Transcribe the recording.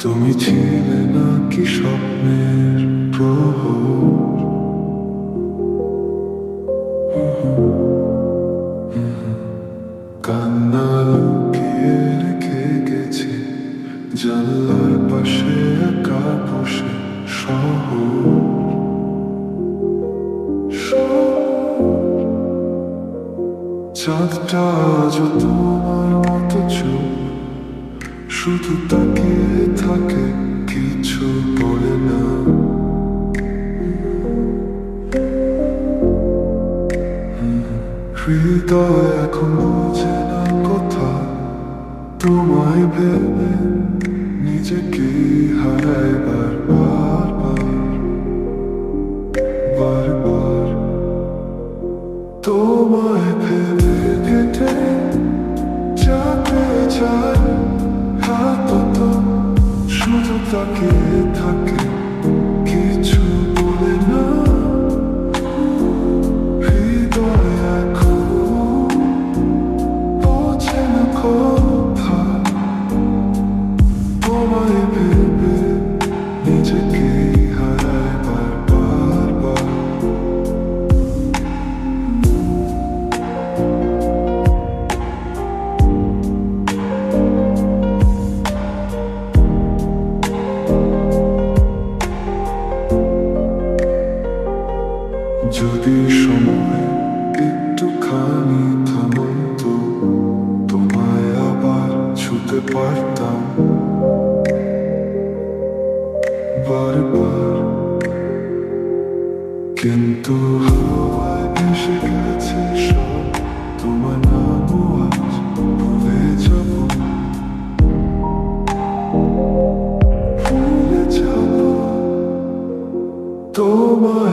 তুমি ছিলে নাকি স্বপ্নের প্রহর? কান্না লুকিয়ে রেখে গেছি জানলার পাশে একা বসে। চাঁদটা আজও তোমার মতো চুপ, শুধু তাকিয়ে থাকে, কিছু বলে না। হৃদয় এখন বোঝে না কথা, তোমায় ভেবে নিজেকে হারায় বারবার বারবার। তোমায় ভেবে কেটে যাতে চায় হাত, তো শুধু তাকিয়ে থাকে, কিছু বলে না। হৃদয় এখন বোঝে না কথা, তোমায় ভেবে নিজেকে হারায় বারবার। যদি সময় একটুখানি থামতো, তোমায় আবার ছুতে পারতাম বারবার। কিন্তু হাওয়ায় ভেসে গেছে সব, তোমার নামও আজ ভুলে যাব, ভুলে যাব। তোমার